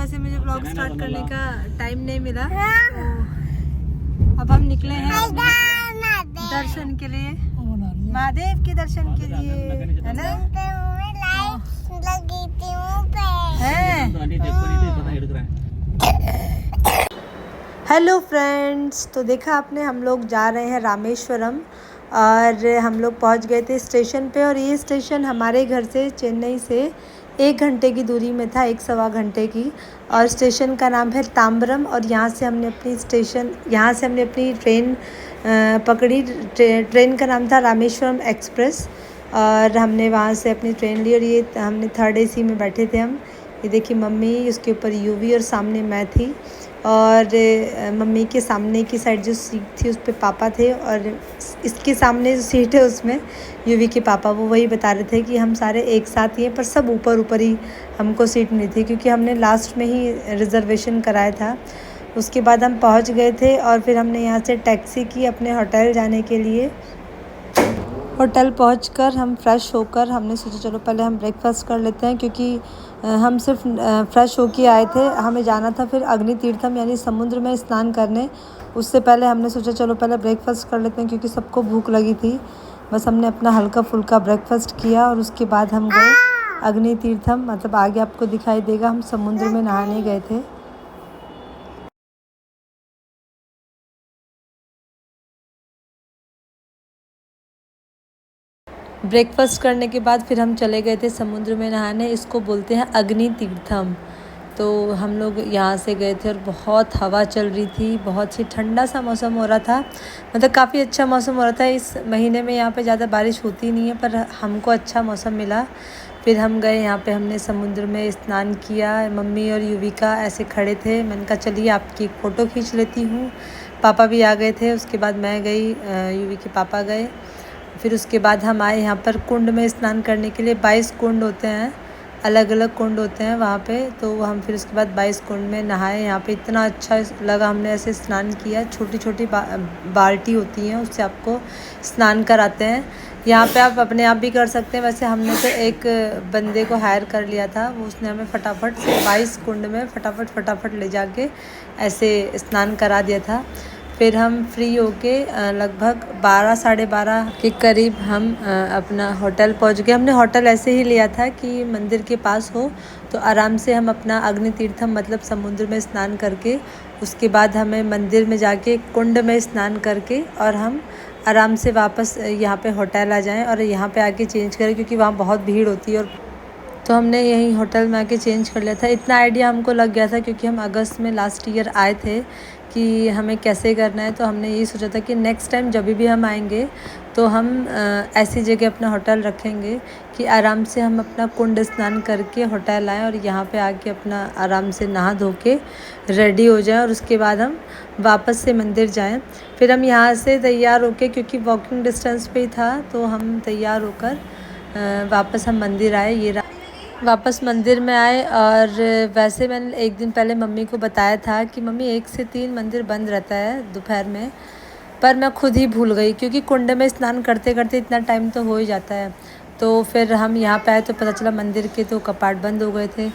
सुबह से मुझे व्लॉग स्टार्ट करने का टाइम नहीं मिला, तो अब हम निकले हैं दर्शन के लिए, महादेव के दर्शन के लिए, है ना। हेलो फ्रेंड्स, तो देखा आपने हम लोग जा रहे हैं रामेश्वरम और हम लोग पहुंच गए थे स्टेशन पे। और ये स्टेशन हमारे घर से चेन्नई से 1 घंटे की दूरी में था, 1-1.25 घंटे की। और स्टेशन का नाम है तांबरम। और यहाँ से हमने अपनी ट्रेन पकड़ी। ट्रेन का नाम था रामेश्वरम एक्सप्रेस और हमने वहाँ से अपनी ट्रेन ली। और ये हमने 3rd AC में बैठे थे हम। ये देखिए मम्मी, उसके ऊपर यूवी और सामने मैं थी। और मम्मी के सामने की साइड जो सीट थी उस पे पापा थे, और इसके सामने जो सीट है उसमें यूवी के पापा। वो वही बता रहे थे कि हम सारे एक साथ ही हैं, पर सब ऊपर ही हमको सीट मिली थी, क्योंकि हमने लास्ट में ही रिज़र्वेशन कराया था। उसके बाद हम पहुंच गए थे और फिर हमने यहाँ से टैक्सी की अपने होटल जाने के लिए। होटल पहुंचकर हम फ्रेश होकर हमने सोचा चलो पहले हम ब्रेकफास्ट कर लेते हैं, क्योंकि हम सिर्फ फ्रेश होके आए थे। हमें जाना था फिर अग्नि तीर्थम यानी समुद्र में स्नान करने। उससे पहले हमने सोचा चलो पहले ब्रेकफास्ट कर लेते हैं, क्योंकि सबको भूख लगी थी। बस हमने अपना हल्का फुल्का ब्रेकफास्ट किया और उसके बाद हम गए अग्नि तीर्थम, मतलब आगे आपको दिखाई देगा, हम समुद्र में नहाने गए थे। ब्रेकफास्ट करने के बाद फिर हम चले गए थे समुद्र में नहाने। इसको बोलते हैं अग्नि तीर्थम। तो हम लोग यहाँ से गए थे और बहुत हवा चल रही थी, बहुत ही ठंडा सा मौसम हो रहा था, मतलब काफ़ी अच्छा मौसम हो रहा था। इस महीने में यहाँ पे ज़्यादा बारिश होती नहीं है, पर हमको अच्छा मौसम मिला। फिर हम गए यहाँ पे, हमने समुद्र में स्नान किया। मम्मी और युविका ऐसे खड़े थे, मैंने कहा चलिए आपकी एक फ़ोटो खींच लेती हूँ। पापा भी आ गए थे। उसके बाद मैं गई, युवी के पापा गए। फिर उसके बाद हम आए यहाँ पर कुंड में स्नान करने के लिए। 22 कुंड होते हैं, अलग अलग कुंड होते हैं वहाँ पे। तो हम फिर उसके बाद 22 कुंड में नहाए। यहाँ पे इतना अच्छा लगा, हमने ऐसे स्नान किया। छोटी छोटी बाल्टी होती हैं, उससे आपको स्नान कराते हैं। यहाँ पे आप अपने आप भी कर सकते हैं। वैसे हमने तो एक बंदे को हायर कर लिया था, वो उसने हमें फटाफट से 22 कुंड में फटाफट ले जाके ऐसे स्नान करा दिया था। फिर हम फ्री होके लगभग 12 साढ़े 12 के करीब हम अपना होटल पहुंच गए। हमने होटल ऐसे ही लिया था कि मंदिर के पास हो, तो आराम से हम अपना अग्नि तीर्थम मतलब समुद्र में स्नान करके उसके बाद हमें मंदिर में जाके कुंड में स्नान करके और हम आराम से वापस यहाँ पे होटल आ जाएं और यहाँ पे आके चेंज करें, क्योंकि वहाँ बहुत भीड़ होती है। और तो हमने यहीं होटल में आके चेंज कर लिया था। इतना आइडिया हमको लग गया था, क्योंकि हम अगस्त में लास्ट ईयर आए थे कि हमें कैसे करना है। तो हमने यही सोचा था कि नेक्स्ट टाइम जब भी हम आएंगे तो हम ऐसी जगह अपना होटल रखेंगे कि आराम से हम अपना कुंड स्नान करके होटल आएँ और यहाँ पे आके अपना आराम से नहा धो के रेडी हो जाएं और उसके बाद हम वापस से मंदिर जाएं। फिर हम यहाँ से तैयार होके, क्योंकि वॉकिंग डिस्टेंस पे ही था, तो हम तैयार होकर वापस हम मंदिर आए। ये वापस मंदिर में आए। और वैसे मैंने एक दिन पहले मम्मी को बताया था कि मम्मी 1 से 3 मंदिर बंद रहता है दोपहर में, पर मैं खुद ही भूल गई, क्योंकि कुंड में स्नान करते करते इतना टाइम तो हो ही जाता है। तो फिर हम यहाँ पे आए तो पता चला मंदिर के तो कपाट बंद हो गए थे।